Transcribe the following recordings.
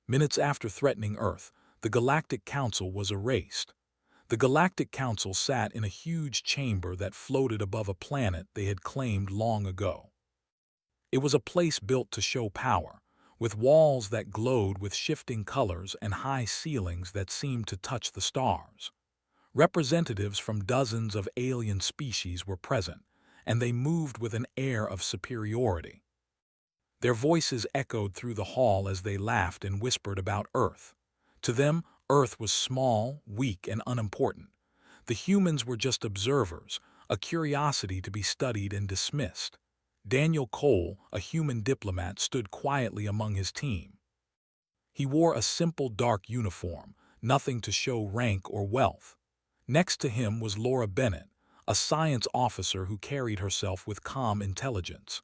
Minutes after threatening Earth, the Galactic Council was erased. The Galactic Council sat in a huge chamber that floated above a planet they had claimed long ago. It was a place built to show power, with walls that glowed with shifting colors and high ceilings that seemed to touch the stars. Representatives from dozens of alien species were present, and they moved with an air of superiority. Their voices echoed through the hall as they laughed and whispered about Earth. To them, Earth was small, weak, and unimportant. The humans were just observers, a curiosity to be studied and dismissed. Daniel Cole, a human diplomat, stood quietly among his team. He wore a simple dark uniform, nothing to show rank or wealth. Next to him was Laura Bennett, a science officer who carried herself with calm intelligence.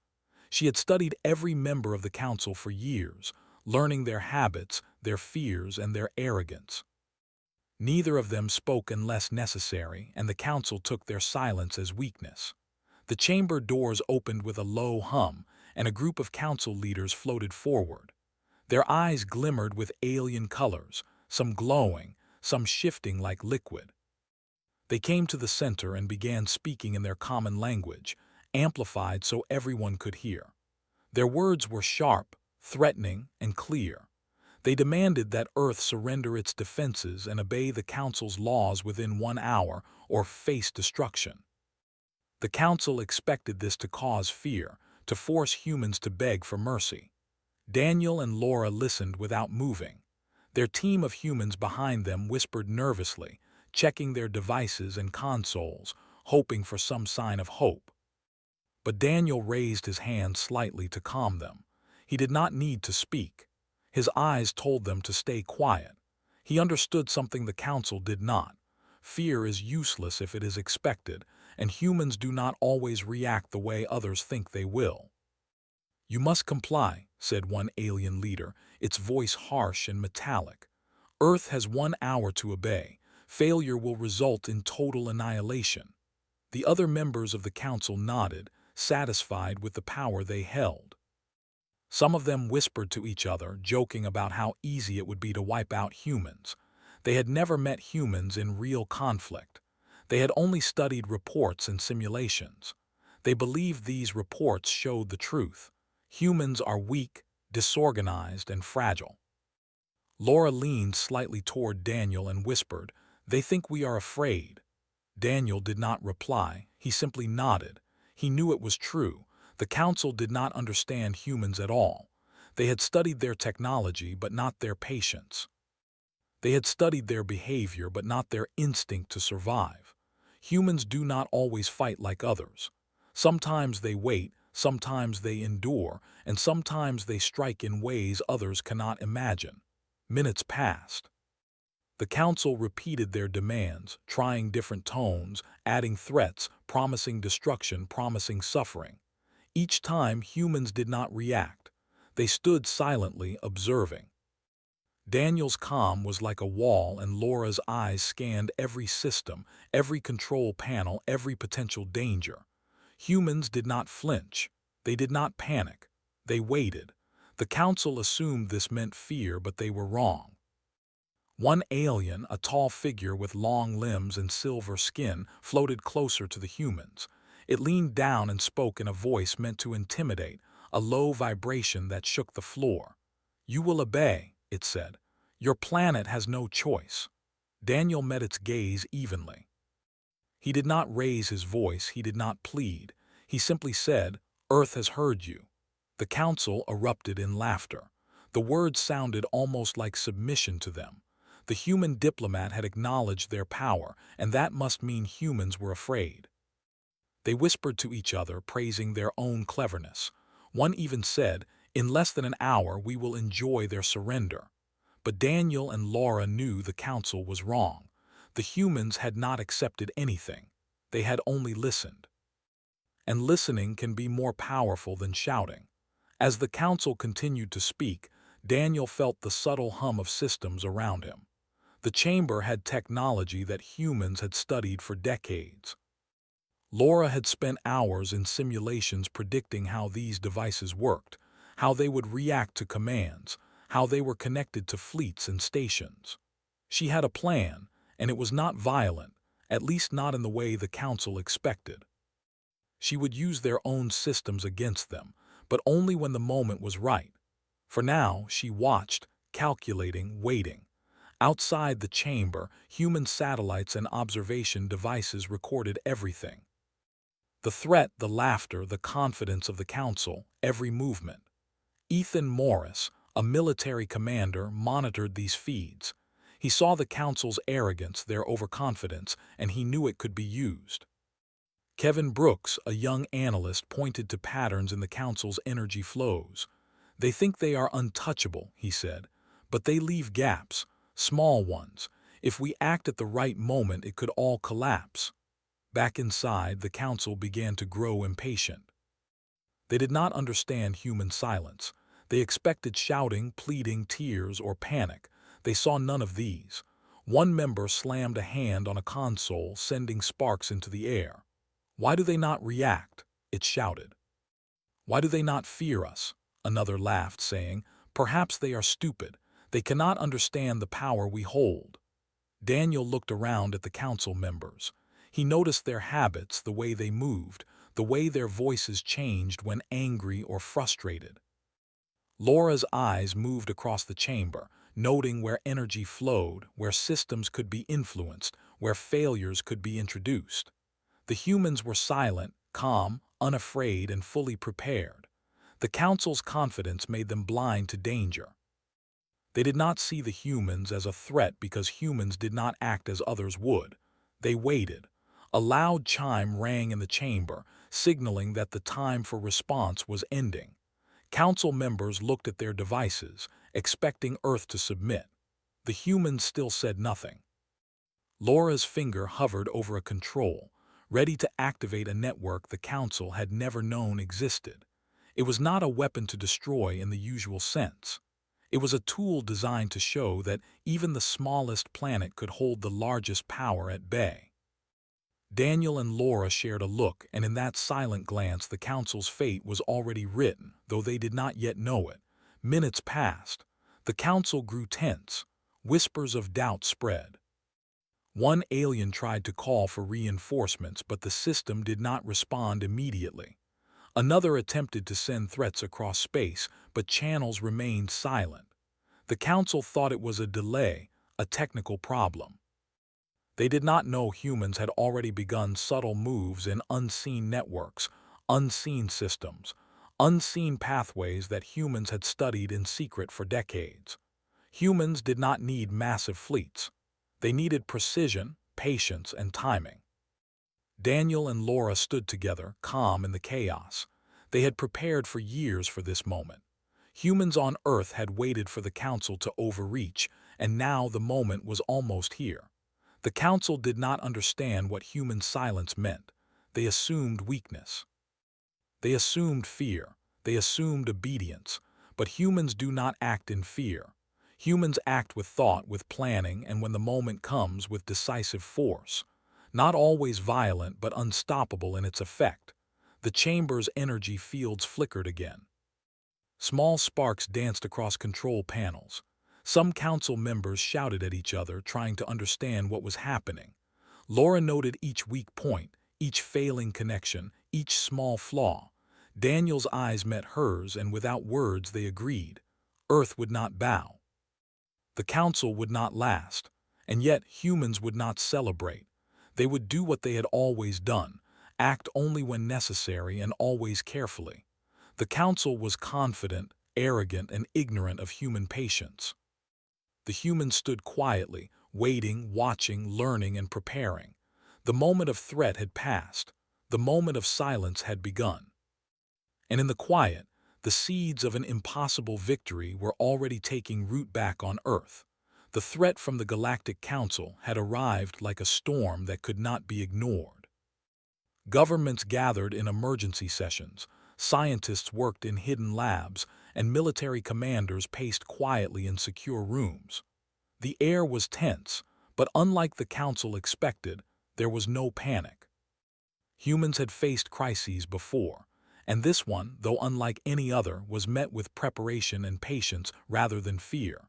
She had studied every member of the council for years, learning their habits, their fears, and their arrogance. Neither of them spoke unless necessary, and the council took their silence as weakness. The chamber doors opened with a low hum, and a group of council leaders floated forward. Their eyes glimmered with alien colors, some glowing, some shifting like liquid. They came to the center and began speaking in their common language, amplified so everyone could hear. Their words were sharp, threatening, and clear. They demanded that Earth surrender its defenses and obey the Council's laws within 1 hour or face destruction. The Council expected this to cause fear, to force humans to beg for mercy. Daniel and Laura listened without moving. Their team of humans behind them whispered nervously, checking their devices and consoles, hoping for some sign of hope. But Daniel raised his hand slightly to calm them. He did not need to speak. His eyes told them to stay quiet. He understood something the council did not. Fear is useless if it is expected, and humans do not always react the way others think they will. "You must comply," said one alien leader, its voice harsh and metallic. "Earth has 1 hour to obey. Failure will result in total annihilation." The other members of the council nodded, satisfied with the power they held. Some of them whispered to each other, joking about how easy it would be to wipe out humans. They had never met humans in real conflict. They had only studied reports and simulations. They believed these reports showed the truth. Humans are weak, disorganized, and fragile. Laura leaned slightly toward Daniel and whispered, "They think we are afraid." Daniel did not reply. He simply nodded. He knew it was true. The council did not understand humans at all. They had studied their technology, but not their patience. They had studied their behavior, but not their instinct to survive. Humans do not always fight like others. Sometimes they wait, sometimes they endure, and sometimes they strike in ways others cannot imagine. Minutes passed. The council repeated their demands, trying different tones, adding threats, promising destruction, promising suffering. Each time, humans did not react. They stood silently, observing. Daniel's calm was like a wall, and Laura's eyes scanned every system, every control panel, every potential danger. Humans did not flinch. They did not panic. They waited. The council assumed this meant fear, but they were wrong. One alien, a tall figure with long limbs and silver skin, floated closer to the humans. It leaned down and spoke in a voice meant to intimidate, a low vibration that shook the floor. "You will obey," it said. "Your planet has no choice." Daniel met its gaze evenly. He did not raise his voice, he did not plead. He simply said, "Earth has heard you." The council erupted in laughter. The words sounded almost like submission to them. The human diplomat had acknowledged their power, and that must mean humans were afraid. They whispered to each other, praising their own cleverness. One even said, "In less than an hour we will enjoy their surrender." But Daniel and Laura knew the council was wrong. The humans had not accepted anything. They had only listened. And listening can be more powerful than shouting. As the council continued to speak, Daniel felt the subtle hum of systems around him. The chamber had technology that humans had studied for decades. Laura had spent hours in simulations predicting how these devices worked, how they would react to commands, how they were connected to fleets and stations. She had a plan, and it was not violent, at least not in the way the council expected. She would use their own systems against them, but only when the moment was right. For now, she watched, calculating, waiting. Outside the chamber, human satellites and observation devices recorded everything. The threat, the laughter, the confidence of the council, every movement. Ethan Morris, a military commander, monitored these feeds. He saw the council's arrogance, their overconfidence, and he knew it could be used. Kevin Brooks, a young analyst, pointed to patterns in the council's energy flows. They think they are untouchable, he said, but they leave gaps, small ones. If we act at the right moment, it could all collapse. Back inside, the council began to grow impatient. They did not understand human silence. They expected shouting, pleading, tears, or panic. They saw none of these. One member slammed a hand on a console, sending sparks into the air. "Why do they not react?" it shouted. "Why do they not fear us?" Another laughed, saying, "Perhaps they are stupid. They cannot understand the power we hold." Daniel looked around at the council members. He noticed their habits, the way they moved, the way their voices changed when angry or frustrated. Laura's eyes moved across the chamber, noting where energy flowed, where systems could be influenced, where failures could be introduced. The humans were silent, calm, unafraid, and fully prepared. The council's confidence made them blind to danger. They did not see the humans as a threat because humans did not act as others would. They waited. A loud chime rang in the chamber, signaling that the time for response was ending. Council members looked at their devices, expecting Earth to submit. The humans still said nothing. Laura's finger hovered over a control, ready to activate a network the Council had never known existed. It was not a weapon to destroy in the usual sense. It was a tool designed to show that even the smallest planet could hold the largest power at bay. Daniel and Laura shared a look, and in that silent glance the Council's fate was already written, though they did not yet know it. Minutes passed. The Council grew tense. Whispers of doubt spread. One alien tried to call for reinforcements, but the system did not respond immediately. Another attempted to send threats across space, but channels remained silent. The Council thought it was a delay, a technical problem. They did not know humans had already begun subtle moves in unseen networks, unseen systems, unseen pathways that humans had studied in secret for decades. Humans did not need massive fleets. They needed precision, patience, and timing. Daniel and Laura stood together, calm in the chaos. They had prepared for years for this moment. Humans on Earth had waited for the Council to overreach, and now the moment was almost here. The Council did not understand what human silence meant. They assumed weakness. They assumed fear. They assumed obedience. But humans do not act in fear. Humans act with thought, with planning, and when the moment comes, with decisive force. Not always violent, but unstoppable in its effect. The chamber's energy fields flickered again. Small sparks danced across control panels. Some council members shouted at each other, trying to understand what was happening. Laura noted each weak point, each failing connection, each small flaw. Daniel's eyes met hers, and without words they agreed. Earth would not bow. The council would not last, and yet humans would not celebrate. They would do what they had always done, act only when necessary and always carefully. The council was confident, arrogant, and ignorant of human patience. The humans stood quietly, waiting, watching, learning, and preparing. The moment of threat had passed. The moment of silence had begun. And in the quiet, the seeds of an impossible victory were already taking root back on Earth. The threat from the Galactic Council had arrived like a storm that could not be ignored. Governments gathered in emergency sessions, scientists worked in hidden labs, and military commanders paced quietly in secure rooms. The air was tense, but unlike the Council expected, there was no panic. Humans had faced crises before, And this one, though unlike any other, was met with preparation and patience rather than fear.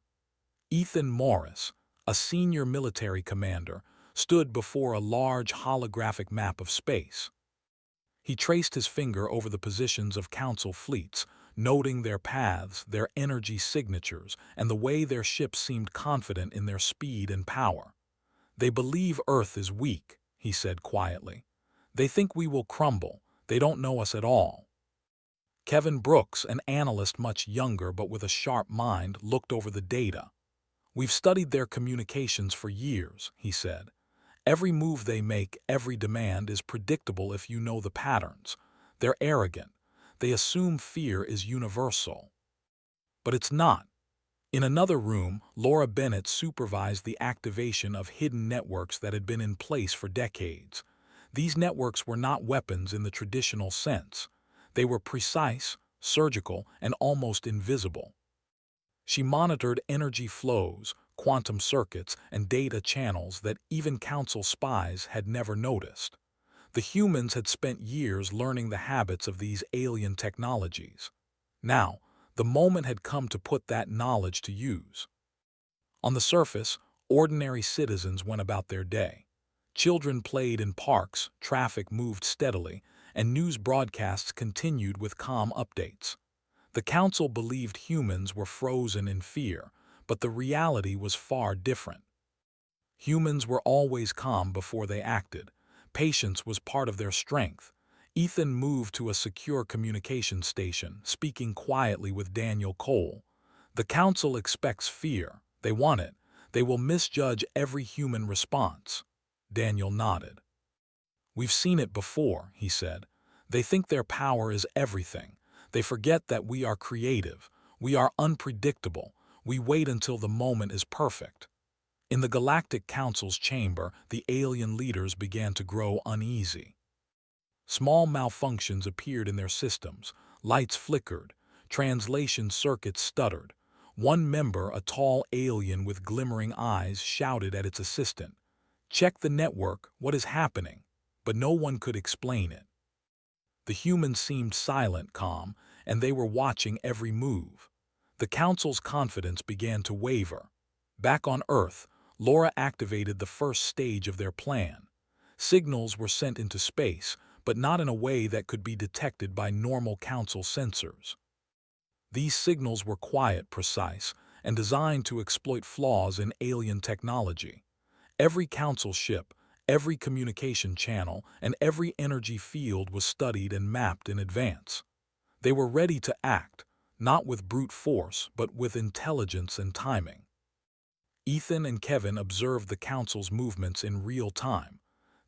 Ethan Morris, a senior military commander, stood before a large holographic map of space. He traced his finger over the positions of Council fleets, noting their paths, their energy signatures, and the way their ships seemed confident in their speed and power. "They believe Earth is weak," he said quietly. "They think we will crumble. They don't know us at all." Kevin Brooks, an analyst much younger but with a sharp mind, looked over the data. "We've studied their communications for years," he said. "Every move they make, every demand is predictable if you know the patterns. They're arrogant. They assume fear is universal. But it's not." In another room, Laura Bennett supervised the activation of hidden networks that had been in place for decades. These networks were not weapons in the traditional sense. They were precise, surgical, and almost invisible. She monitored energy flows, quantum circuits, and data channels that even Council spies had never noticed. The humans had spent years learning the habits of these alien technologies. Now, the moment had come to put that knowledge to use. On the surface, ordinary citizens went about their day. Children played in parks, traffic moved steadily, and news broadcasts continued with calm updates. The Council believed humans were frozen in fear, but the reality was far different. Humans were always calm before they acted. Patience was part of their strength. Ethan moved to a secure communication station, speaking quietly with Daniel Cole. "The Council expects fear. They want it. They will misjudge every human response." Daniel nodded. "We've seen it before," he said. "They think their power is everything. They forget that we are creative. We are unpredictable. We wait until the moment is perfect." In the Galactic Council's chamber, the alien leaders began to grow uneasy. Small malfunctions appeared in their systems. Lights flickered. Translation circuits stuttered. One member, a tall alien with glimmering eyes, shouted at its assistant, "Check the network, what is happening?" But no one could explain it. The humans seemed silent, calm, and they were watching every move. The Council's confidence began to waver. Back on Earth, Laura activated the first stage of their plan. Signals were sent into space, but not in a way that could be detected by normal Council sensors. These signals were quiet, precise, and designed to exploit flaws in alien technology. Every Council ship, every communication channel, and every energy field was studied and mapped in advance. They were ready to act, not with brute force, but with intelligence and timing. Ethan and Kevin observed the Council's movements in real time.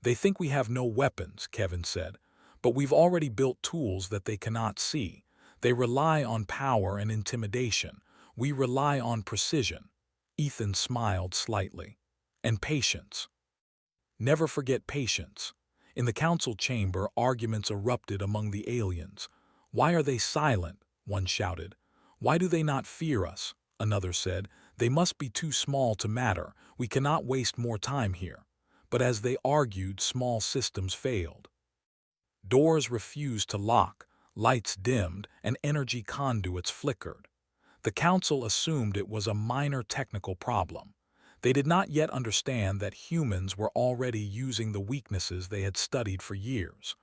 "They think we have no weapons," Kevin said, "but we've already built tools that they cannot see. They rely on power and intimidation. We rely on precision." Ethan smiled slightly. "And patience. Never forget patience." In the Council chamber, arguments erupted among the aliens. "Why are they silent?" one shouted. "Why do they not fear us?" Another said. "They must be too small to matter. We cannot waste more time here." But as they argued, small systems failed. Doors refused to lock, lights dimmed, and energy conduits flickered. The Council assumed it was a minor technical problem. They did not yet understand that humans were already using the weaknesses they had studied for years.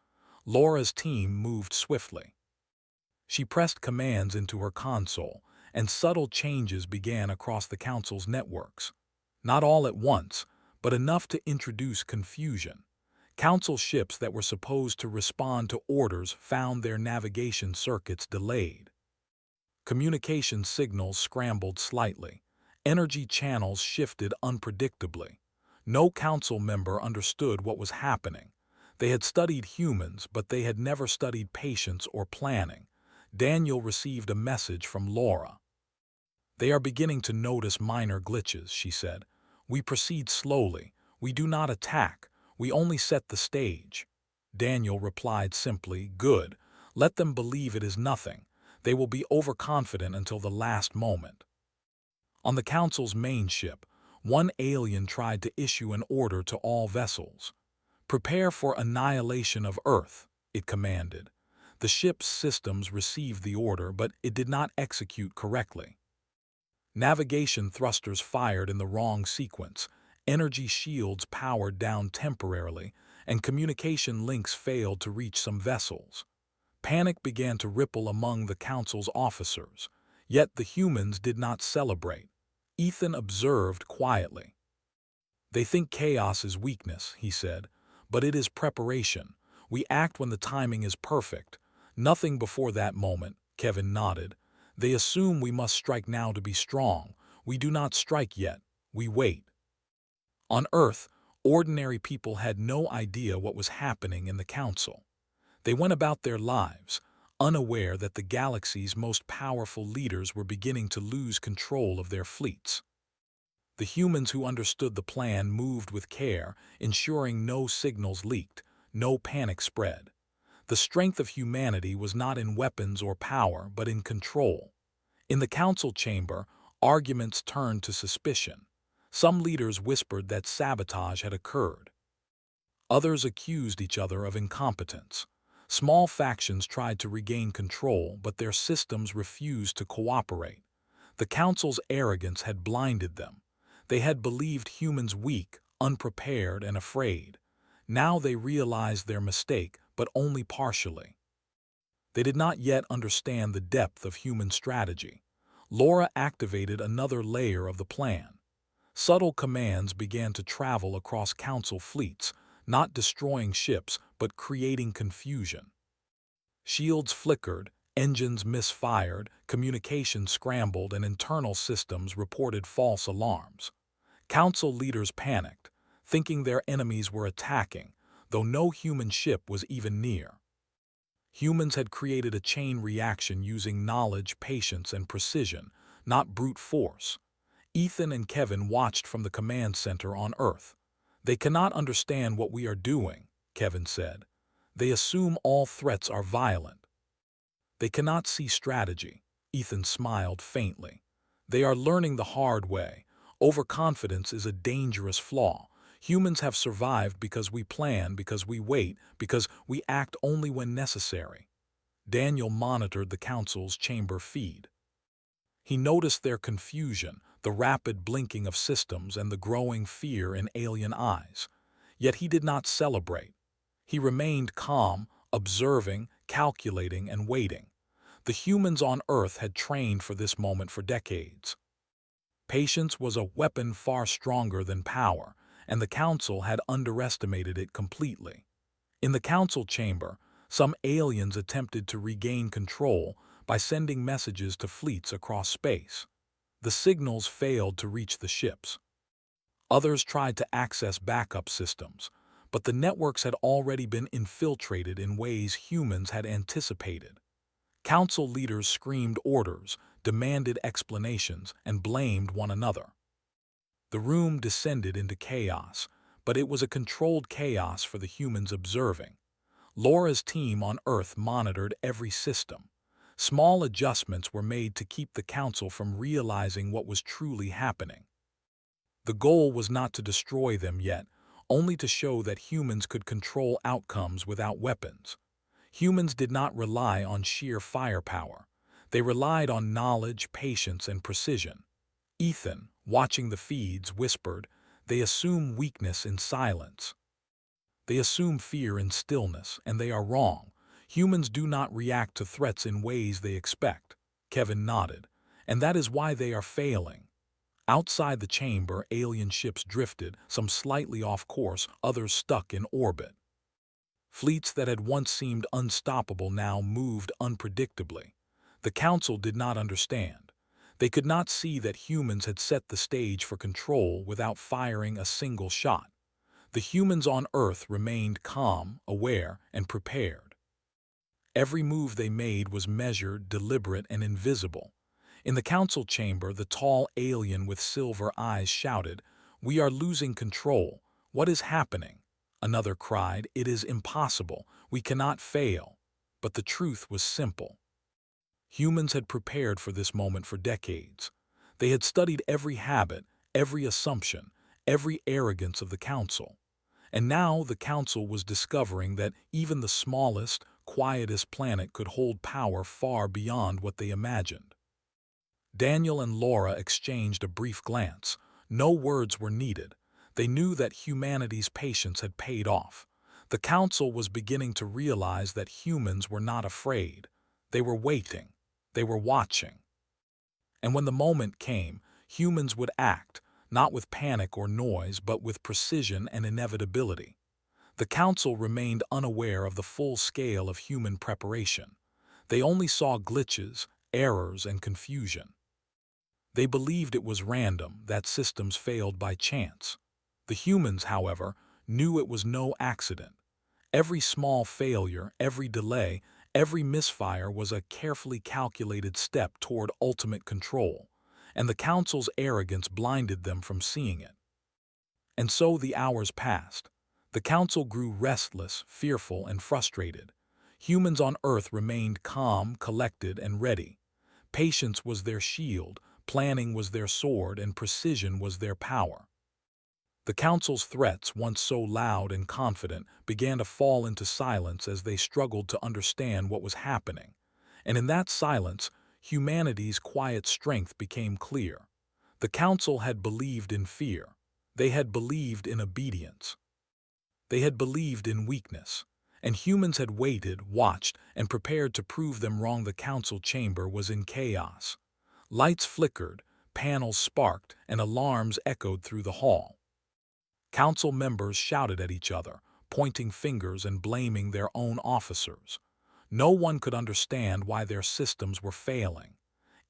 Laura's team moved swiftly. She pressed commands into her console, and subtle changes began across the Council's networks. Not all at once, but enough to introduce confusion. Council ships that were supposed to respond to orders found their navigation circuits delayed. Communication signals scrambled slightly. Energy channels shifted unpredictably. No Council member understood what was happening. They had studied humans, but they had never studied patience or planning. Daniel received a message from Laura. "They are beginning to notice minor glitches," she said. "We proceed slowly. We do not attack. We only set the stage." Daniel replied simply, "Good. Let them believe it is nothing. They will be overconfident until the last moment." On the Council's main ship, one alien tried to issue an order to all vessels. "Prepare for annihilation of Earth," it commanded. The ship's systems received the order, but it did not execute correctly. Navigation thrusters fired in the wrong sequence, energy shields powered down temporarily, and communication links failed to reach some vessels. Panic began to ripple among the Council's officers, yet the humans did not celebrate. Ethan observed quietly. "They think chaos is weakness," he said, "but it is preparation. We act when the timing is perfect. Nothing before that moment," Kevin nodded. "They assume we must strike now to be strong. We do not strike yet. We wait." On Earth, ordinary people had no idea what was happening in the Council. They went about their lives, unaware that the galaxy's most powerful leaders were beginning to lose control of their fleets. The humans who understood the plan moved with care, ensuring no signals leaked, no panic spread. The strength of humanity was not in weapons or power, but in control. In the council chamber, arguments turned to suspicion. Some leaders whispered that sabotage had occurred. Others accused each other of incompetence. Small factions tried to regain control, but their systems refused to cooperate. The council's arrogance had blinded them. They had believed humans weak, unprepared, and afraid. Now they realized their mistake, but only partially. They did not yet understand the depth of human strategy. Laura activated another layer of the plan. Subtle commands began to travel across council fleets, not destroying ships, but creating confusion. Shields flickered, engines misfired, communication scrambled, and internal systems reported false alarms. Council leaders panicked, thinking their enemies were attacking, though no human ship was even near. Humans had created a chain reaction using knowledge, patience, and precision, not brute force. Ethan and Kevin watched from the command center on Earth. "They cannot understand what we are doing," Kevin said. "They assume all threats are violent." "They cannot see strategy," Ethan smiled faintly. "They are learning the hard way. Overconfidence is a dangerous flaw. Humans have survived because we plan, because we wait, because we act only when necessary." Daniel monitored the council's chamber feed. He noticed their confusion, the rapid blinking of systems, and the growing fear in alien eyes. Yet he did not celebrate. He remained calm, observing, calculating, and waiting. The humans on Earth had trained for this moment for decades. Patience was a weapon far stronger than power, and the Council had underestimated it completely. In the Council chamber, some aliens attempted to regain control by sending messages to fleets across space. The signals failed to reach the ships. Others tried to access backup systems, but the networks had already been infiltrated in ways humans had anticipated. Council leaders screamed orders, demanded explanations, and blamed one another. The room descended into chaos, but it was a controlled chaos for the humans observing. Laura's team on Earth monitored every system. Small adjustments were made to keep the Council from realizing what was truly happening. The goal was not to destroy them yet, only to show that humans could control outcomes without weapons. Humans did not rely on sheer firepower. They relied on knowledge, patience, and precision. Ethan, watching the feeds, whispered, "They assume weakness in silence. They assume fear in stillness, and they are wrong. Humans do not react to threats in ways they expect." Kevin nodded. "And that is why they are failing." Outside the chamber, alien ships drifted, some slightly off course, others stuck in orbit. Fleets that had once seemed unstoppable now moved unpredictably. The Council did not understand. They could not see that humans had set the stage for control without firing a single shot. The humans on Earth remained calm, aware, and prepared. Every move they made was measured, deliberate, and invisible. In the council chamber, the tall alien with silver eyes shouted, "We are losing control. What is happening?" Another cried, "It is impossible. We cannot fail." But the truth was simple. Humans had prepared for this moment for decades. They had studied every habit, every assumption, every arrogance of the council. And now the council was discovering that even the smallest, quietest planet could hold power far beyond what they imagined. Daniel and Laura exchanged a brief glance. No words were needed. They knew that humanity's patience had paid off. The Council was beginning to realize that humans were not afraid. They were waiting. They were watching. And when the moment came, humans would act, not with panic or noise, but with precision and inevitability. The Council remained unaware of the full scale of human preparation. They only saw glitches, errors, and confusion. They believed it was random, that systems failed by chance. The humans, however, knew it was no accident. Every small failure, every delay, every misfire was a carefully calculated step toward ultimate control, and the Council's arrogance blinded them from seeing it. And so the hours passed. The Council grew restless, fearful, and frustrated. Humans on Earth remained calm, collected, and ready. Patience was their shield, planning was their sword, and precision was their power. The Council's threats, once so loud and confident, began to fall into silence as they struggled to understand what was happening. And in that silence, humanity's quiet strength became clear. The Council had believed in fear. They had believed in obedience. They had believed in weakness. And humans had waited, watched, and prepared to prove them wrong. The Council chamber was in chaos. Lights flickered, panels sparked, and alarms echoed through the hall. Council members shouted at each other, pointing fingers and blaming their own officers. No one could understand why their systems were failing.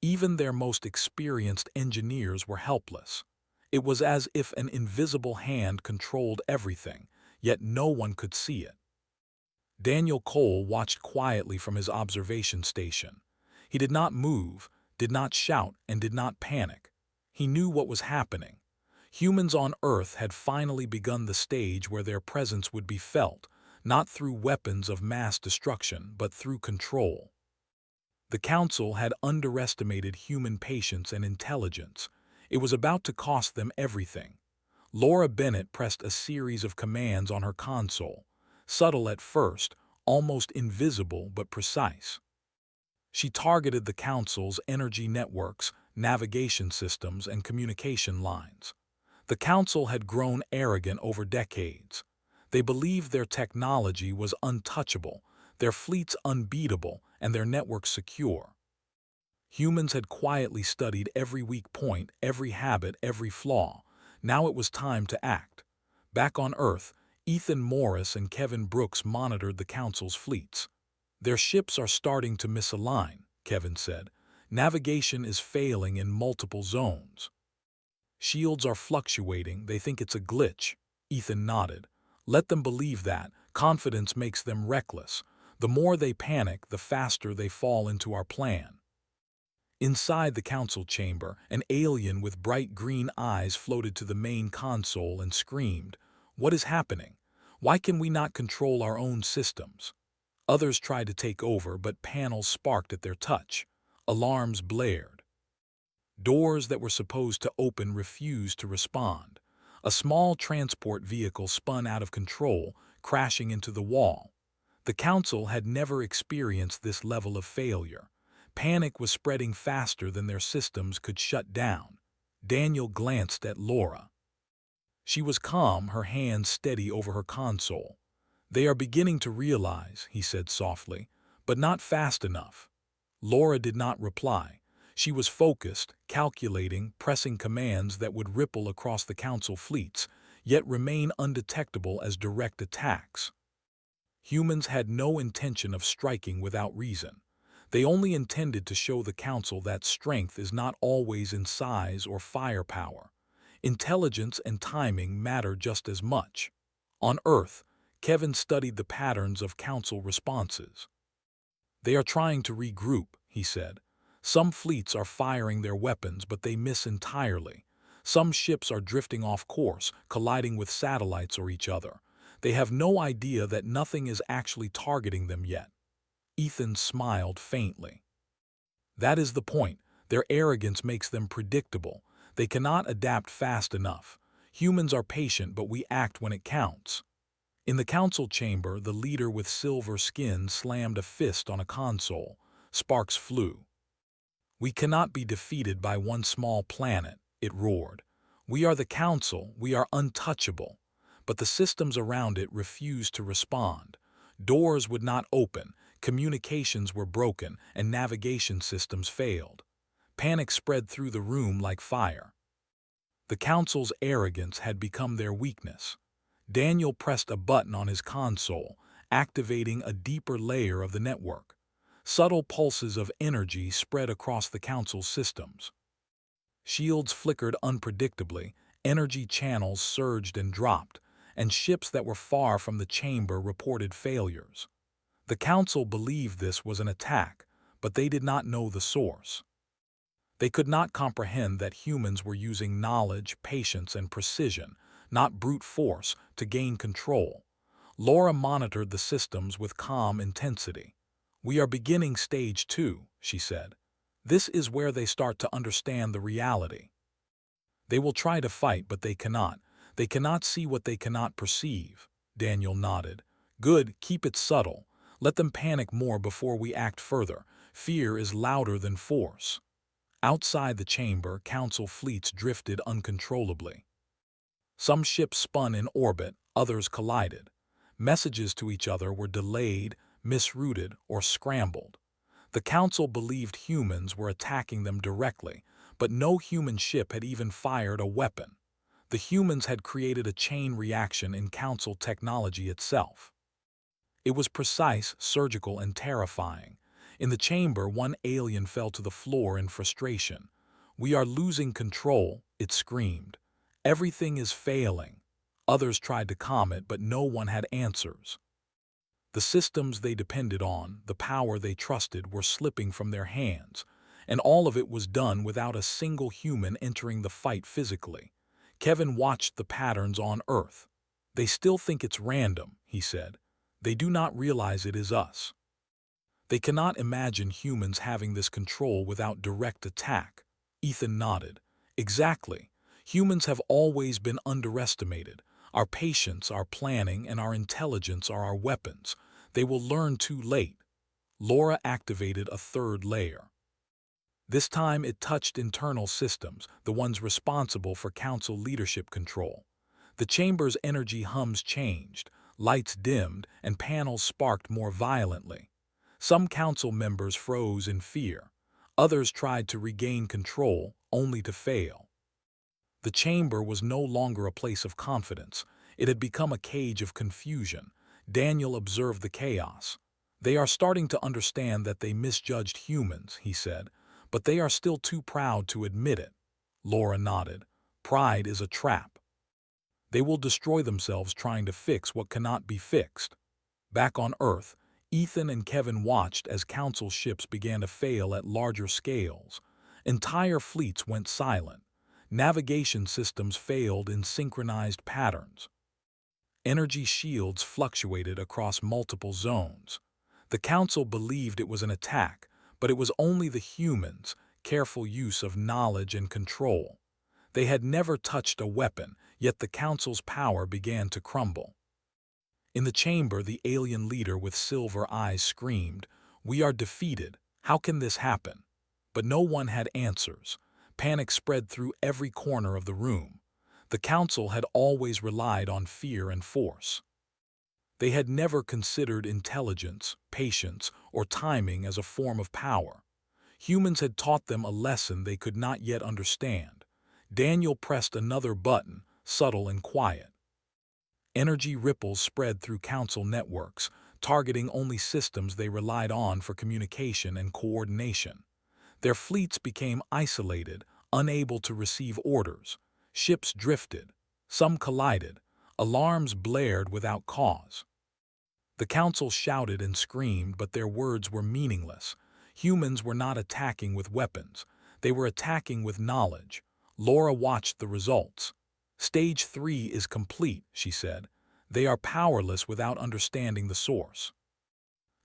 Even their most experienced engineers were helpless. It was as if an invisible hand controlled everything, yet no one could see it. Daniel Cole watched quietly from his observation station. He did not move, did not shout, and did not panic. He knew what was happening. Humans on Earth had finally begun the stage where their presence would be felt, not through weapons of mass destruction, but through control. The Council had underestimated human patience and intelligence. It was about to cost them everything. Laura Bennett pressed a series of commands on her console, subtle at first, almost invisible but precise. She targeted the Council's energy networks, navigation systems, and communication lines. The Council had grown arrogant over decades. They believed their technology was untouchable, their fleets unbeatable, and their networks secure. Humans had quietly studied every weak point, every habit, every flaw. Now it was time to act. Back on Earth, Ethan Morris and Kevin Brooks monitored the Council's fleets. "Their ships are starting to misalign," Kevin said. "Navigation is failing in multiple zones. Shields are fluctuating, they think it's a glitch." Ethan nodded. "Let them believe that. Confidence makes them reckless. The more they panic, the faster they fall into our plan." Inside the Council chamber, an alien with bright green eyes floated to the main console and screamed, "What is happening? Why can we not control our own systems?" Others tried to take over, but panels sparked at their touch. Alarms blared. Doors that were supposed to open refused to respond. A small transport vehicle spun out of control, crashing into the wall. The Council had never experienced this level of failure. Panic was spreading faster than their systems could shut down. Daniel glanced at Laura. She was calm, her hands steady over her console. "They are beginning to realize," he said softly, "but not fast enough." Laura did not reply. She was focused, calculating, pressing commands that would ripple across the Council fleets, yet remain undetectable as direct attacks. Humans had no intention of striking without reason. They only intended to show the Council that strength is not always in size or firepower. Intelligence and timing matter just as much. On Earth, Kevin studied the patterns of Council responses. "They are trying to regroup," he said. "Some fleets are firing their weapons, but they miss entirely. Some ships are drifting off course, colliding with satellites or each other. They have no idea that nothing is actually targeting them yet." Ethan smiled faintly. "That is the point. Their arrogance makes them predictable. They cannot adapt fast enough. Humans are patient, but we act when it counts." In the council chamber, the leader with silver skin slammed a fist on a console. Sparks flew. "We cannot be defeated by one small planet," it roared. "We are the council, we are untouchable." But the systems around it refused to respond. Doors would not open, communications were broken, and navigation systems failed. Panic spread through the room like fire. The council's arrogance had become their weakness. Daniel pressed a button on his console, activating a deeper layer of the network. Subtle pulses of energy spread across the council's systems. Shields flickered unpredictably, energy channels surged and dropped, and ships that were far from the chamber reported failures. The council believed this was an attack, but they did not know the source. They could not comprehend that humans were using knowledge, patience, and precision, not brute force, to gain control. Laura monitored the systems with calm intensity. "We are beginning stage 2, she said. "This is where they start to understand the reality. They will try to fight, but they cannot. They cannot see what they cannot perceive." Daniel nodded. "Good, keep it subtle. Let them panic more before we act further. Fear is louder than force." Outside the chamber, council fleets drifted uncontrollably. Some ships spun in orbit, others collided. Messages to each other were delayed, misrouted, or scrambled. The council believed humans were attacking them directly, but no human ship had even fired a weapon. The humans had created a chain reaction in council technology itself. It was precise, surgical, and terrifying. In the chamber, one alien fell to the floor in frustration. "We are losing control," it screamed. "Everything is failing." Others tried to calm it, but no one had answers. The systems they depended on, the power they trusted, were slipping from their hands, and all of it was done without a single human entering the fight physically. Kevin watched the patterns on Earth. "They still think it's random," he said. "They do not realize it is us. They cannot imagine humans having this control without direct attack." Ethan nodded. "Exactly. Humans have always been underestimated. Our patience, our planning, and our intelligence are our weapons. They will learn too late." Laura activated a third layer. This time it touched internal systems, the ones responsible for council leadership control. The chamber's energy hums changed, lights dimmed, and panels sparked more violently. Some council members froze in fear. Others tried to regain control, only to fail. The chamber was no longer a place of confidence. It had become a cage of confusion. Daniel observed the chaos. "They are starting to understand that they misjudged humans," he said, "but they are still too proud to admit it." Laura nodded. "Pride is a trap. They will destroy themselves trying to fix what cannot be fixed." Back on Earth, Ethan and Kevin watched as council ships began to fail at larger scales. Entire fleets went silent. Navigation systems failed in synchronized patterns. Energy shields fluctuated across multiple zones. The council believed it was an attack, but it was only the humans' careful use of knowledge and control. They had never touched a weapon, yet the council's power began to crumble. In the chamber, the alien leader with silver eyes screamed, "We are defeated. How can this happen?" But no one had answers. Panic spread through every corner of the room. The council had always relied on fear and force. They had never considered intelligence, patience, or timing as a form of power. Humans had taught them a lesson they could not yet understand. Daniel pressed another button, subtle and quiet. Energy ripples spread through council networks, targeting only systems they relied on for communication and coordination. Their fleets became isolated, unable to receive orders. Ships drifted. Some collided. Alarms blared without cause. The council shouted and screamed, but their words were meaningless. Humans were not attacking with weapons. They were attacking with knowledge. Laura watched the results. "Stage 3 is complete," she said. "They are powerless without understanding the source.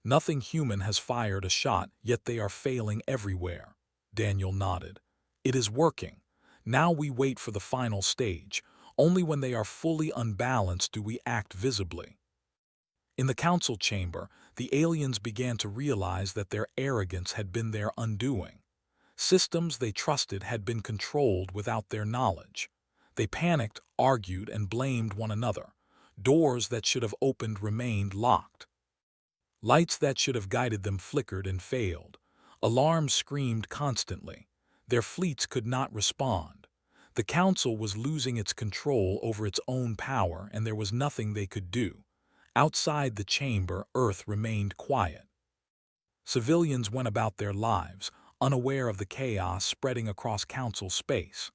Nothing human has fired a shot, yet they are failing everywhere." Daniel nodded. "It is working. Now we wait for the final stage. Only when they are fully unbalanced do we act visibly." In the council chamber, the aliens began to realize that their arrogance had been their undoing. Systems they trusted had been controlled without their knowledge. They panicked, argued, and blamed one another. Doors that should have opened remained locked. Lights that should have guided them flickered and failed. Alarms screamed constantly. Their fleets could not respond. The council was losing its control over its own power, and there was nothing they could do. Outside the chamber, Earth remained quiet. Civilians went about their lives, unaware of the chaos spreading across council space.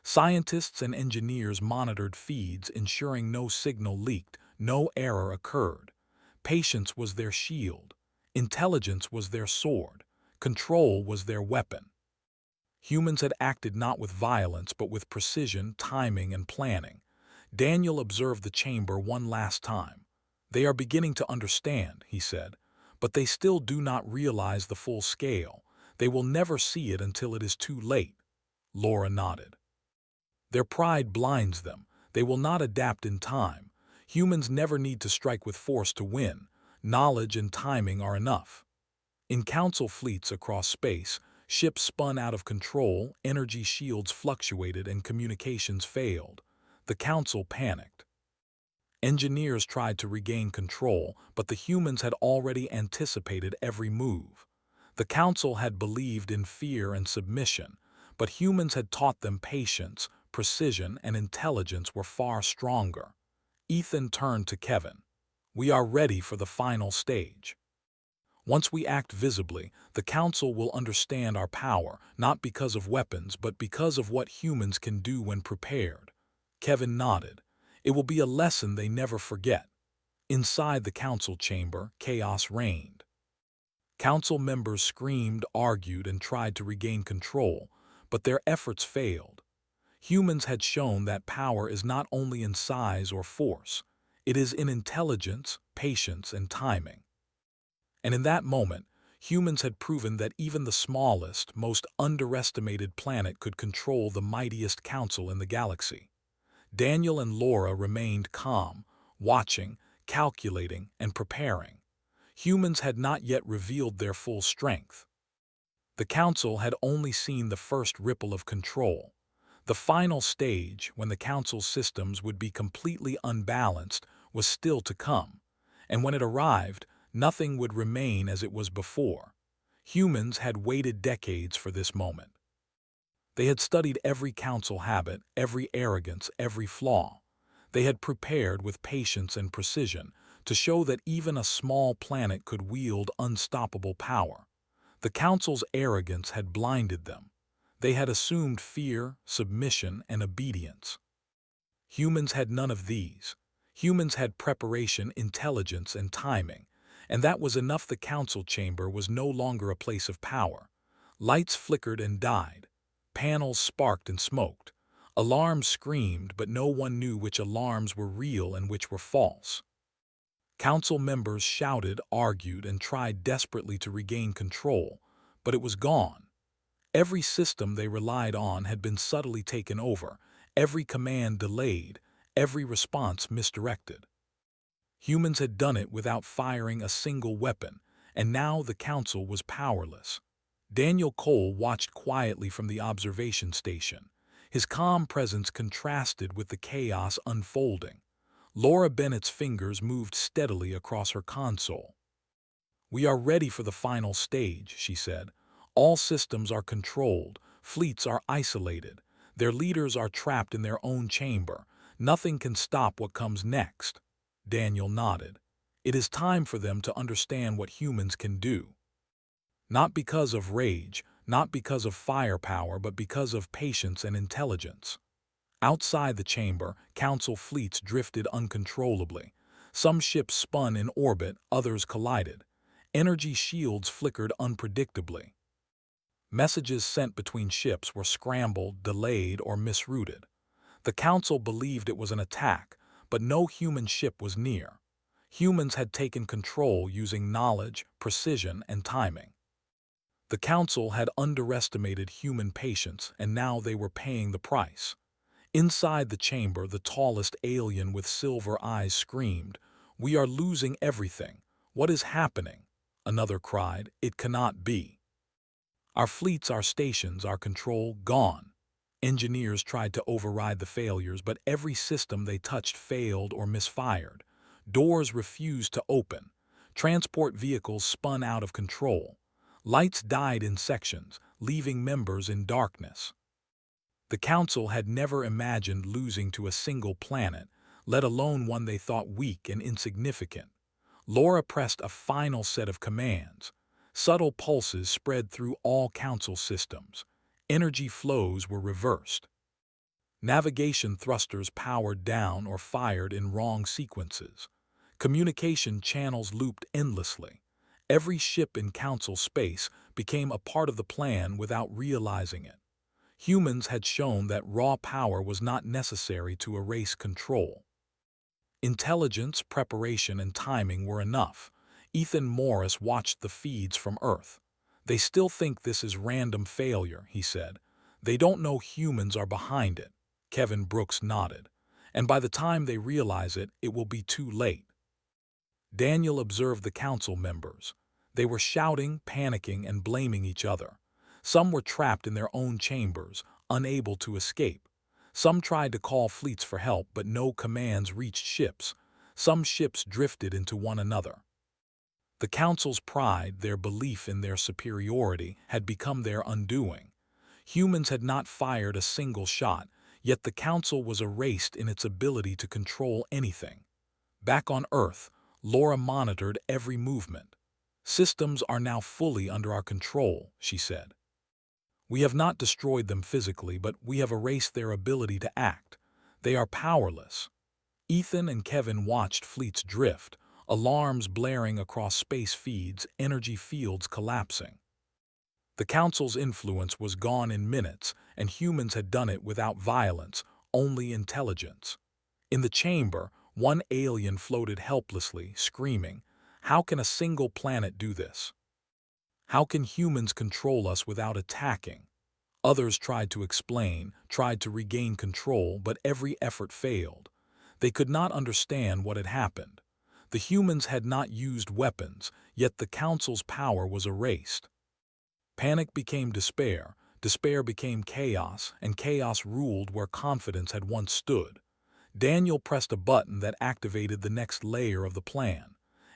Scientists and engineers monitored feeds, ensuring no signal leaked, no error occurred. Patience was their shield. Intelligence was their sword. Control was their weapon. Humans had acted not with violence but with precision, timing, and planning. Daniel observed the chamber one last time. "They are beginning to understand," he said, "but they still do not realize the full scale. They will never see it until it is too late." Laura nodded. "Their pride blinds them. They will not adapt in time. Humans never need to strike with force to win. Knowledge and timing are enough." In council fleets across space, ships spun out of control, energy shields fluctuated, and communications failed. The council panicked. Engineers tried to regain control, but the humans had already anticipated every move. The council had believed in fear and submission, but humans had taught them patience, precision, and intelligence were far stronger. Ethan turned to Kevin. "We are ready for the final stage. Once we act visibly, the Council will understand our power, not because of weapons, but because of what humans can do when prepared." Kevin nodded. "It will be a lesson they never forget." Inside the council chamber, chaos reigned. Council members screamed, argued, and tried to regain control, but their efforts failed. Humans had shown that power is not only in size or force, it is in intelligence, patience, and timing. And in that moment, humans had proven that even the smallest, most underestimated planet could control the mightiest council in the galaxy. Daniel and Laura remained calm, watching, calculating, and preparing. Humans had not yet revealed their full strength. The council had only seen the first ripple of control. The final stage, when the council's systems would be completely unbalanced, was still to come. And when it arrived, nothing would remain as it was before. Humans had waited decades for this moment. They had studied every council habit, every arrogance, every flaw. They had prepared with patience and precision to show that even a small planet could wield unstoppable power. The council's arrogance had blinded them. They had assumed fear, submission, and obedience. Humans had none of these. Humans had preparation, intelligence, and timing, and that was enough. The council chamber was no longer a place of power. Lights flickered and died. Panels sparked and smoked. Alarms screamed, but no one knew which alarms were real and which were false. Council members shouted, argued, and tried desperately to regain control, but it was gone. Every system they relied on had been subtly taken over, every command delayed, every response misdirected. Humans had done it without firing a single weapon, and now the council was powerless. Daniel Cole watched quietly from the observation station. His calm presence contrasted with the chaos unfolding. Laura Bennett's fingers moved steadily across her console. "We are ready for the final stage," she said. "All systems are controlled, fleets are isolated, their leaders are trapped in their own chamber. Nothing can stop what comes next." Daniel nodded. "It is time for them to understand what humans can do. Not because of rage, not because of firepower, but because of patience and intelligence." Outside the chamber, council fleets drifted uncontrollably. Some ships spun in orbit, others collided. Energy shields flickered unpredictably. Messages sent between ships were scrambled, delayed, or misrouted. The council believed it was an attack, but no human ship was near. Humans had taken control using knowledge, precision, and timing. The council had underestimated human patience, and now they were paying the price. Inside the chamber, the tallest alien with silver eyes screamed, "We are losing everything. What is happening?" Another cried, "It cannot be. Our fleets, our stations, our control, gone." Engineers tried to override the failures, but every system they touched failed or misfired. Doors refused to open. Transport vehicles spun out of control. Lights died in sections, leaving members in darkness. The Council had never imagined losing to a single planet, let alone one they thought weak and insignificant. Laura pressed a final set of commands. Subtle pulses spread through all Council systems. Energy flows were reversed. Navigation thrusters powered down or fired in wrong sequences. Communication channels looped endlessly. Every ship in Council space became a part of the plan without realizing it. Humans had shown that raw power was not necessary to erase control. Intelligence, preparation, and timing were enough. Ethan Morris watched the feeds from Earth. "They still think this is random failure," he said. "They don't know humans are behind it." Kevin Brooks nodded. "And by the time they realize it, it will be too late." Daniel observed the Council members. They were shouting, panicking, and blaming each other. Some were trapped in their own chambers, unable to escape. Some tried to call fleets for help, but no commands reached ships. Some ships drifted into one another. The Council's pride, their belief in their superiority, had become their undoing. Humans had not fired a single shot, yet the Council was erased in its ability to control anything. Back on Earth, Laura monitored every movement. "Systems are now fully under our control," she said. "We have not destroyed them physically, but we have erased their ability to act. They are powerless." Ethan and Kevin watched fleets drift, alarms blaring across space feeds, energy fields collapsing. The Council's influence was gone in minutes, and humans had done it without violence, only intelligence. In the chamber, one alien floated helplessly, screaming, "How can a single planet do this? How can humans control us without attacking?" Others tried to explain, tried to regain control, but every effort failed. They could not understand what had happened. The humans had not used weapons, yet the Council's power was erased. Panic became despair, despair became chaos, and chaos ruled where confidence had once stood. Daniel pressed a button that activated the next layer of the plan.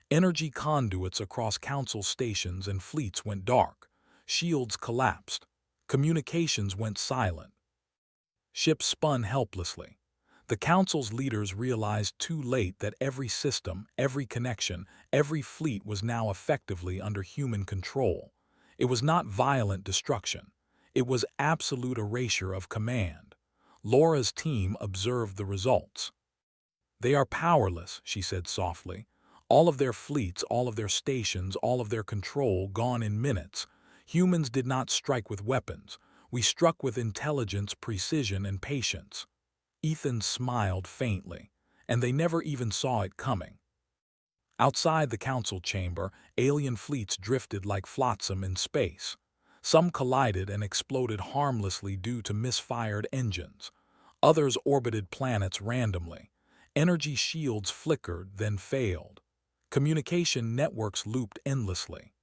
Energy conduits across Council stations and fleets went dark. Shields collapsed. Communications went silent. Ships spun helplessly. The Council's leaders realized too late that every system, every connection, every fleet was now effectively under human control. It was not violent destruction. It was absolute erasure of command. Laura's team observed the results. "They are powerless," she said softly. "All of their fleets, all of their stations, all of their control gone in minutes. Humans did not strike with weapons. We struck with intelligence, precision, and patience." Ethan smiled faintly, and they never even saw it coming. Outside the Council chamber, alien fleets drifted like flotsam in space. Some collided and exploded harmlessly due to misfired engines. Others orbited planets randomly. Energy shields flickered, then failed. Communication networks looped endlessly.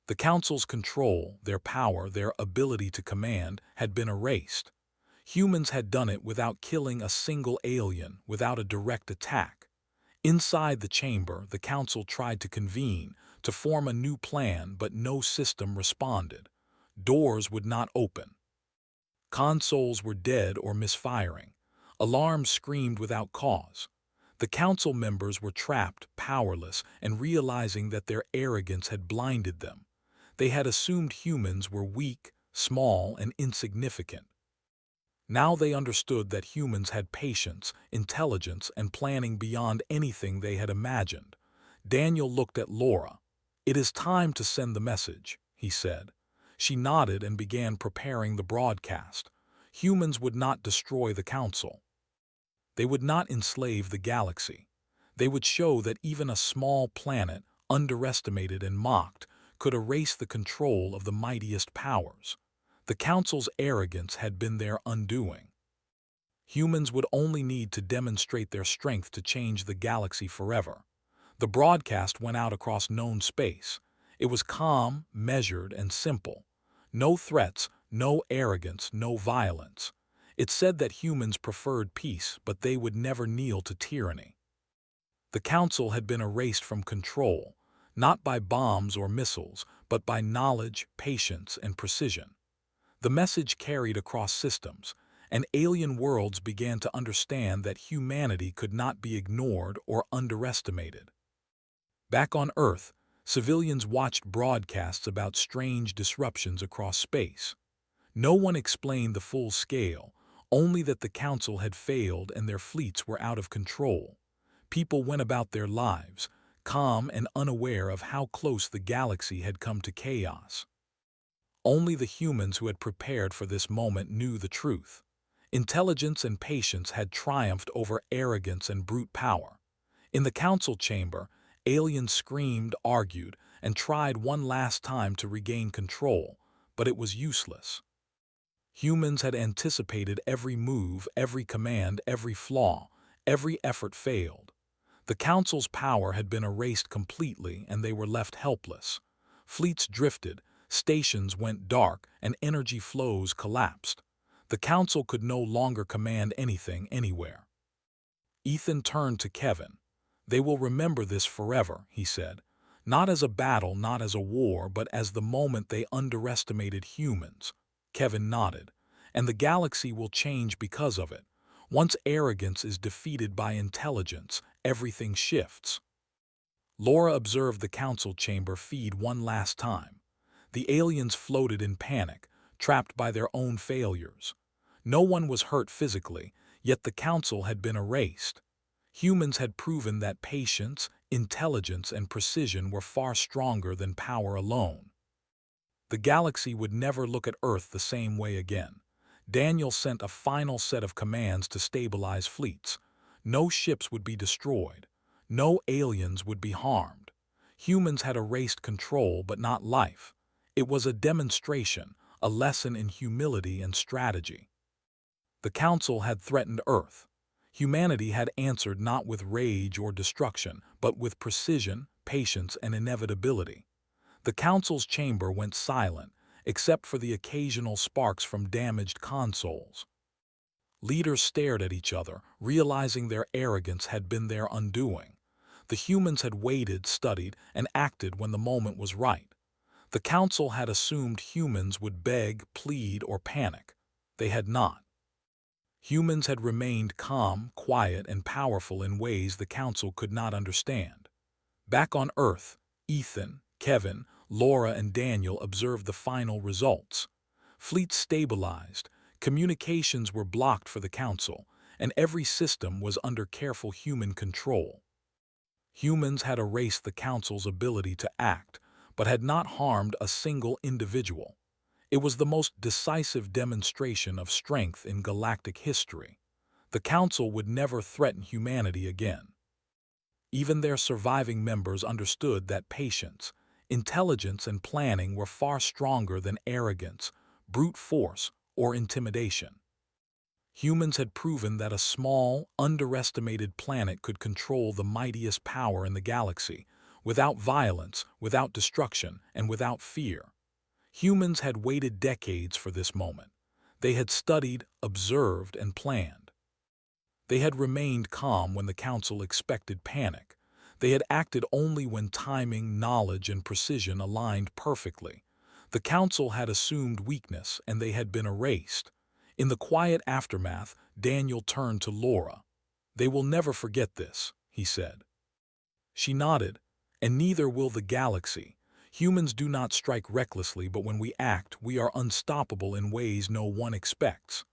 The Council's control, their power, their ability to command, had been erased. Humans had done it without killing a single alien, without a direct attack. Inside the chamber, the Council tried to convene, to form a new plan, but no system responded. Doors would not open. Consoles were dead or misfiring. Alarms screamed without cause. The Council members were trapped, powerless, and realizing that their arrogance had blinded them. They had assumed humans were weak, small, and insignificant. Now they understood that humans had patience, intelligence, and planning beyond anything they had imagined. Daniel looked at Laura. "It is time to send the message," he said. She nodded and began preparing the broadcast. Humans would not destroy the Council. They would not enslave the galaxy. They would show that even a small planet, underestimated and mocked, could erase the control of the mightiest powers. The Council's arrogance had been their undoing. Humans would only need to demonstrate their strength to change the galaxy forever. The broadcast went out across known space. It was calm, measured, and simple. No threats, no arrogance, no violence. It said that humans preferred peace, but they would never kneel to tyranny. The Council had been erased from control, not by bombs or missiles, but by knowledge, patience, and precision. The message carried across systems, and alien worlds began to understand that humanity could not be ignored or underestimated. Back on Earth, civilians watched broadcasts about strange disruptions across space. No one explained the full scale, only that the Council had failed and their fleets were out of control. People went about their lives, calm and unaware of how close the galaxy had come to chaos. Only the humans who had prepared for this moment knew the truth. Intelligence and patience had triumphed over arrogance and brute power. In the council chamber, aliens screamed, argued, and tried one last time to regain control, but it was useless. Humans had anticipated every move, every command, every flaw. Every effort failed. The council's power had been erased completely, and they were left helpless. Fleets drifted, stations went dark, and energy flows collapsed. The council could no longer command anything, anywhere. Ethan turned to Kevin. "They will remember this forever," he said. "Not as a battle, not as a war, but as the moment they underestimated humans." Kevin nodded. "And the galaxy will change because of it. Once arrogance is defeated by intelligence, everything shifts." Laura observed the council chamber feed one last time. The aliens floated in panic, trapped by their own failures. No one was hurt physically, yet the council had been erased. Humans had proven that patience, intelligence, and precision were far stronger than power alone. The galaxy would never look at Earth the same way again. Daniel sent a final set of commands to stabilize fleets. No ships would be destroyed. No aliens would be harmed. Humans had erased control, but not life. It was a demonstration, a lesson in humility and strategy. The Council had threatened Earth. Humanity had answered not with rage or destruction, but with precision, patience, and inevitability. The Council's chamber went silent, except for the occasional sparks from damaged consoles. Leaders stared at each other, realizing their arrogance had been their undoing. The humans had waited, studied, and acted when the moment was right. The Council had assumed humans would beg, plead, or panic. They had not. Humans had remained calm, quiet, and powerful in ways the Council could not understand. Back on Earth, Ethan, Kevin, Laura, and Daniel observed the final results. Fleets stabilized, communications were blocked for the Council, and every system was under careful human control. Humans had erased the Council's ability to act, but had not harmed a single individual. It was the most decisive demonstration of strength in galactic history. The Council would never threaten humanity again. Even their surviving members understood that patience, intelligence, and planning were far stronger than arrogance, brute force, or intimidation. Humans had proven that a small, underestimated planet could control the mightiest power in the galaxy, without violence, without destruction, and without fear. Humans had waited decades for this moment. They had studied, observed, and planned. They had remained calm when the Council expected panic. They had acted only when timing, knowledge, and precision aligned perfectly. The Council had assumed weakness, and they had been erased. In the quiet aftermath, Daniel turned to Laura. "They will never forget this," he said. She nodded. "And neither will the galaxy. Humans do not strike recklessly, but when we act, we are unstoppable in ways no one expects."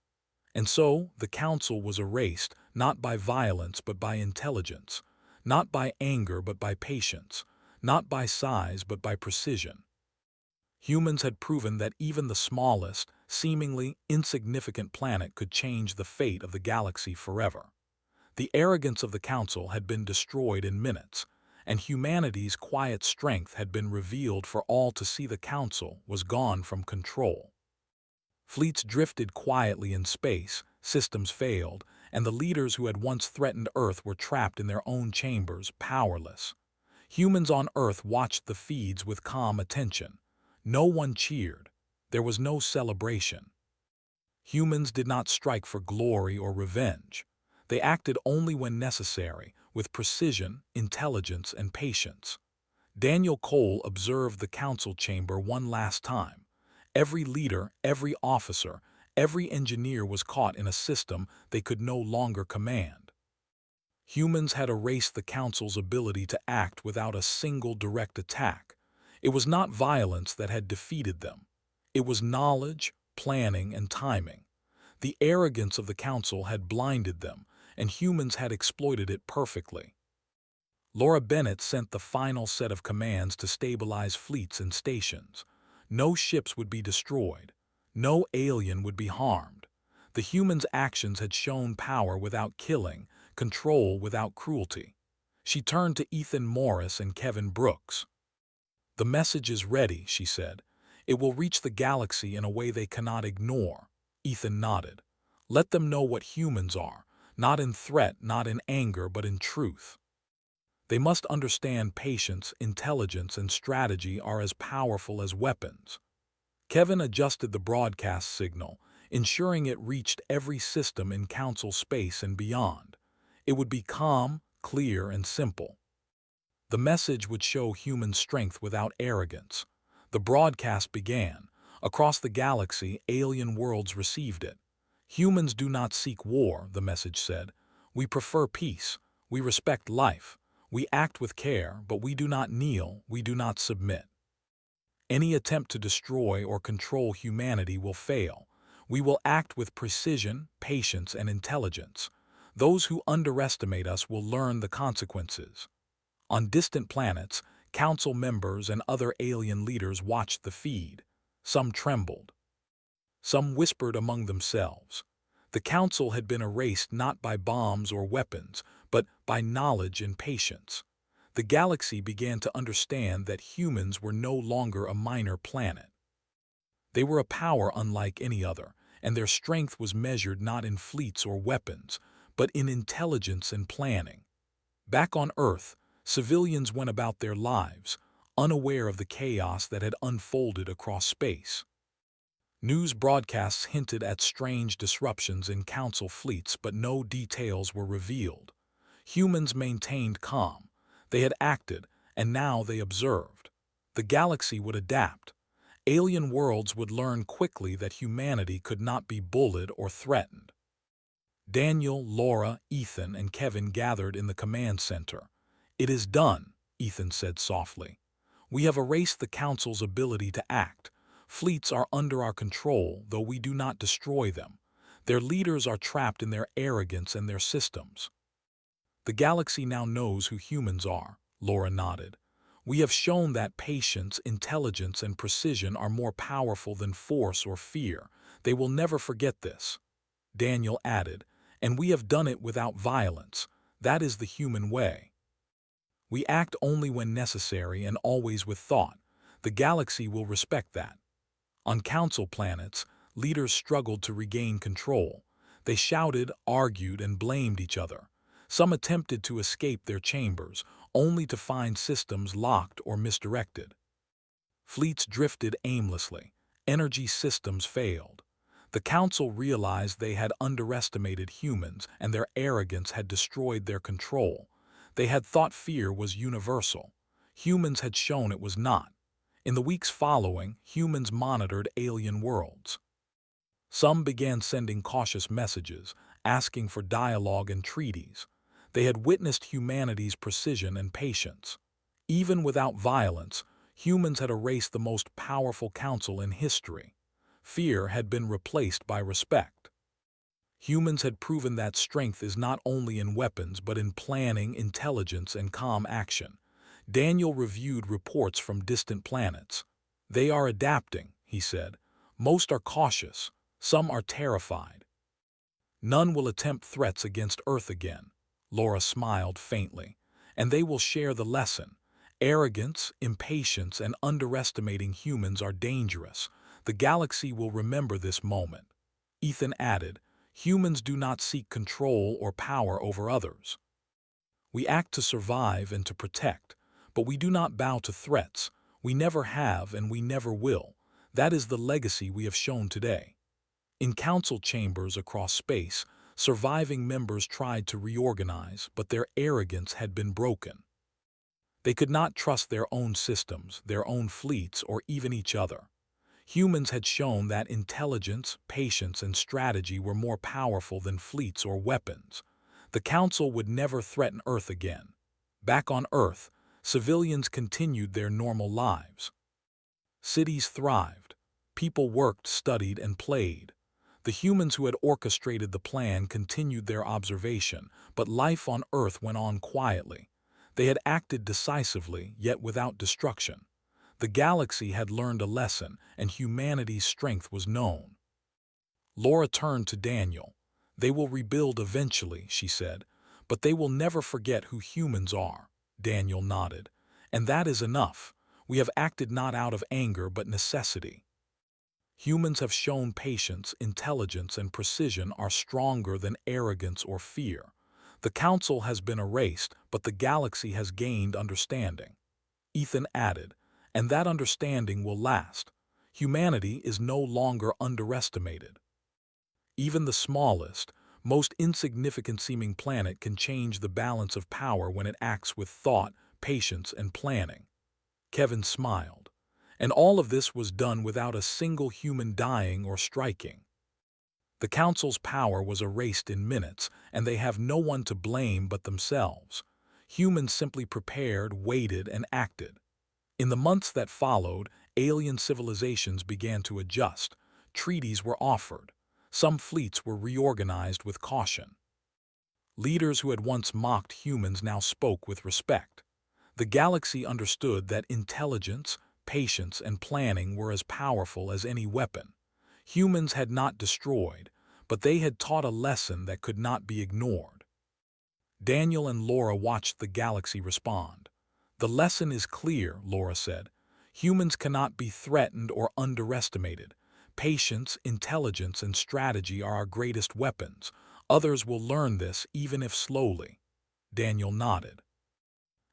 And so, the Council was erased, not by violence but by intelligence, not by anger but by patience, not by size but by precision. Humans had proven that even the smallest, seemingly insignificant planet could change the fate of the galaxy forever. The arrogance of the Council had been destroyed in minutes, and humanity's quiet strength had been revealed for all to see. The Council was gone from control. Fleets drifted quietly in space, systems failed, and the leaders who had once threatened Earth were trapped in their own chambers, powerless. Humans on Earth watched the feeds with calm attention. No one cheered. There was no celebration. Humans did not strike for glory or revenge. They acted only when necessary, with precision, intelligence, and patience. Daniel Cole observed the council chamber one last time. Every leader, every officer, every engineer was caught in a system they could no longer command. Humans had erased the council's ability to act without a single direct attack. It was not violence that had defeated them. It was knowledge, planning, and timing. The arrogance of the council had blinded them, and humans had exploited it perfectly. Laura Bennett sent the final set of commands to stabilize fleets and stations. No ships would be destroyed. No alien would be harmed. The humans' actions had shown power without killing, control without cruelty. She turned to Ethan Morris and Kevin Brooks. "The message is ready," she said. "It will reach the galaxy in a way they cannot ignore." Ethan nodded. "Let them know what humans are, not in threat, not in anger, but in truth. They must understand patience, intelligence, and strategy are as powerful as weapons." Kevin adjusted the broadcast signal, ensuring it reached every system in Council space and beyond. It would be calm, clear, and simple. The message would show human strength without arrogance. The broadcast began. Across the galaxy, alien worlds received it. "Humans do not seek war," the message said. "We prefer peace. We respect life. We act with care, but we do not kneel, we do not submit. Any attempt to destroy or control humanity will fail. We will act with precision, patience, and intelligence. Those who underestimate us will learn the consequences." On distant planets, council members and other alien leaders watched the feed. Some trembled. Some whispered among themselves. The council had been erased not by bombs or weapons, but by knowledge and patience. The galaxy began to understand that humans were no longer a minor planet. They were a power unlike any other, and their strength was measured not in fleets or weapons, but in intelligence and planning. Back on Earth, civilians went about their lives, unaware of the chaos that had unfolded across space. News broadcasts hinted at strange disruptions in council fleets, but no details were revealed. Humans maintained calm. They had acted, and now they observed. The galaxy would adapt. Alien worlds would learn quickly that humanity could not be bullied or threatened. Daniel, Laura, Ethan, and Kevin gathered in the command center. "It is done," Ethan said softly. "We have erased the council's ability to act. Fleets are under our control, though we do not destroy them. Their leaders are trapped in their arrogance and their systems." "The galaxy now knows who humans are," Laura nodded. "We have shown that patience, intelligence, and precision are more powerful than force or fear. They will never forget this." Daniel added, "And we have done it without violence. That is the human way. We act only when necessary and always with thought. The galaxy will respect that." On council planets, leaders struggled to regain control. They shouted, argued, and blamed each other. Some attempted to escape their chambers, only to find systems locked or misdirected. Fleets drifted aimlessly. Energy systems failed. The council realized they had underestimated humans, and their arrogance had destroyed their control. They had thought fear was universal. Humans had shown it was not. In the weeks following, humans monitored alien worlds. Some began sending cautious messages, asking for dialogue and treaties. They had witnessed humanity's precision and patience. Even without violence, humans had erased the most powerful council in history. Fear had been replaced by respect. Humans had proven that strength is not only in weapons but in planning, intelligence, and calm action. Daniel reviewed reports from distant planets. "They are adapting," he said. "Most are cautious. Some are terrified. None will attempt threats against Earth again." Laura smiled faintly. "And they will share the lesson. Arrogance, impatience, and underestimating humans are dangerous. The galaxy will remember this moment." Ethan added, Humans do not seek control or power over others. We act to survive and to protect, but we do not bow to threats. We never have and we never will. That is the legacy we have shown today. In council chambers across space, surviving members tried to reorganize, but their arrogance had been broken. They could not trust their own systems, their own fleets, or even each other. Humans had shown that intelligence, patience, and strategy were more powerful than fleets or weapons. The Council would never threaten Earth again. Back on Earth, civilians continued their normal lives. Cities thrived. People worked, studied, and played. The humans who had orchestrated the plan continued their observation, but life on Earth went on quietly. They had acted decisively, yet without destruction. The galaxy had learned a lesson, and humanity's strength was known. Laura turned to Daniel. "They will rebuild eventually," she said, "but they will never forget who humans are." Daniel nodded. "And that is enough. We have acted not out of anger but necessity. Humans have shown patience, intelligence, and precision are stronger than arrogance or fear. The Council has been erased, but the galaxy has gained understanding." Ethan added, "And that understanding will last. Humanity is no longer underestimated. Even the smallest, most insignificant-seeming planet can change the balance of power when it acts with thought, patience, and planning." Kevin smiled. "And all of this was done without a single human dying or striking. The Council's power was erased in minutes, and they have no one to blame but themselves. Humans simply prepared, waited, and acted." In the months that followed, alien civilizations began to adjust. Treaties were offered. Some fleets were reorganized with caution. Leaders who had once mocked humans now spoke with respect. The galaxy understood that intelligence, patience, and planning were as powerful as any weapon. Humans had not destroyed, but they had taught a lesson that could not be ignored. Daniel and Laura watched the galaxy respond. "The lesson is clear," Laura said. "Humans cannot be threatened or underestimated. Patience, intelligence, and strategy are our greatest weapons. Others will learn this, even if slowly." Daniel nodded.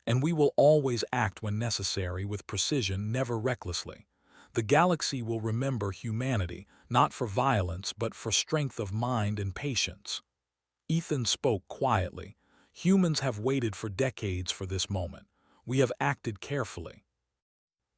"And we will always act when necessary with precision, never recklessly. The galaxy will remember humanity, not for violence, but for strength of mind and patience." Ethan spoke quietly. "Humans have waited for decades for this moment. We have acted carefully.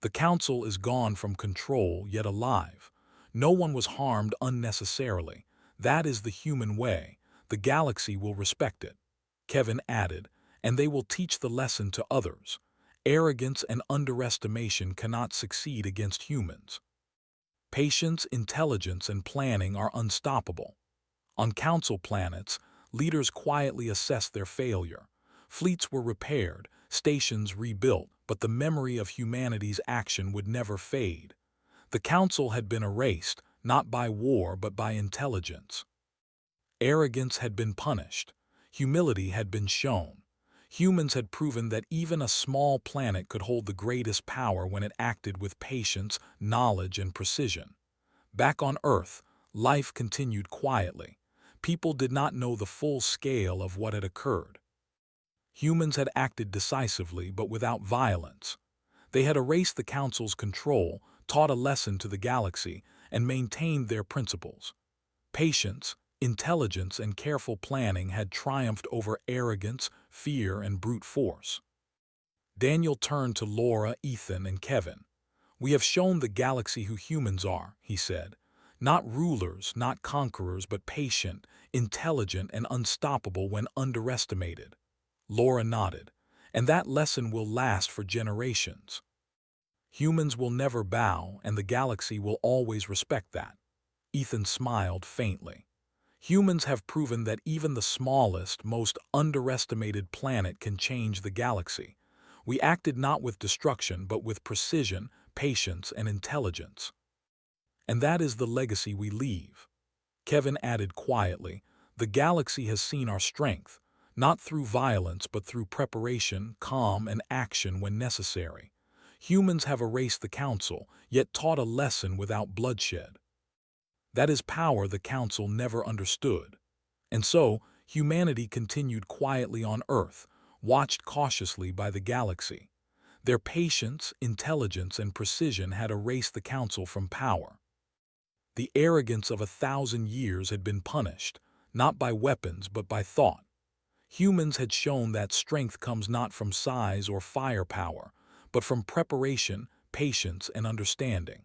The Council is gone from control, yet alive. No one was harmed unnecessarily. That is the human way. The galaxy will respect it." Kevin added, "And they will teach the lesson to others. Arrogance and underestimation cannot succeed against humans. Patience, intelligence, and planning are unstoppable." On Council planets, leaders quietly assessed their failure. Fleets were repaired, stations rebuilt, but the memory of humanity's action would never fade. The Council had been erased, not by war but by intelligence. Arrogance had been punished. Humility had been shown. Humans had proven that even a small planet could hold the greatest power when it acted with patience, knowledge, and precision. Back on Earth, life continued quietly. People did not know the full scale of what had occurred. Humans had acted decisively but without violence. They had erased the Council's control, taught a lesson to the galaxy, and maintained their principles. Patience, intelligence, and careful planning had triumphed over arrogance, fear, and brute force. Daniel turned to Laura, Ethan, and Kevin. "We have shown the galaxy who humans are," he said. "Not rulers, not conquerors, but patient, intelligent, and unstoppable when underestimated." Laura nodded. "And that lesson will last for generations. Humans will never bow, and the galaxy will always respect that." Ethan smiled faintly. "Humans have proven that even the smallest, most underestimated planet can change the galaxy. We acted not with destruction, but with precision, patience, and intelligence. And that is the legacy we leave." Kevin added quietly, "The galaxy has seen our strength, not through violence but through preparation, calm, and action when necessary. Humans have erased the Council, yet taught a lesson without bloodshed." That is power the Council never understood. And so, humanity continued quietly on Earth, watched cautiously by the galaxy. Their patience, intelligence, and precision had erased the Council from power. The arrogance of 1,000 years had been punished, not by weapons but by thought. Humans had shown that strength comes not from size or firepower, but from preparation, patience, and understanding.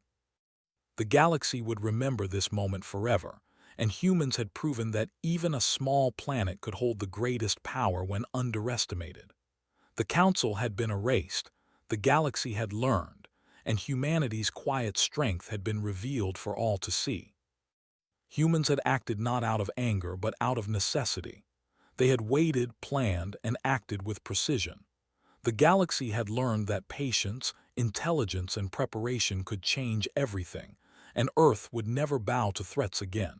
The galaxy would remember this moment forever, and humans had proven that even a small planet could hold the greatest power when underestimated. The Council had been erased, the galaxy had learned, and humanity's quiet strength had been revealed for all to see. Humans had acted not out of anger but out of necessity. They had waited, planned, and acted with precision. The galaxy had learned that patience, intelligence, and preparation could change everything, and Earth would never bow to threats again.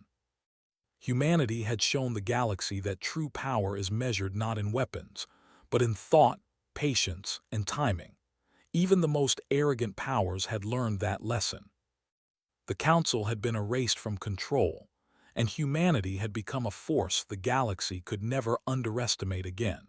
Humanity had shown the galaxy that true power is measured not in weapons, but in thought, patience, and timing. Even the most arrogant powers had learned that lesson. The Council had been erased from control, and humanity had become a force the galaxy could never underestimate again.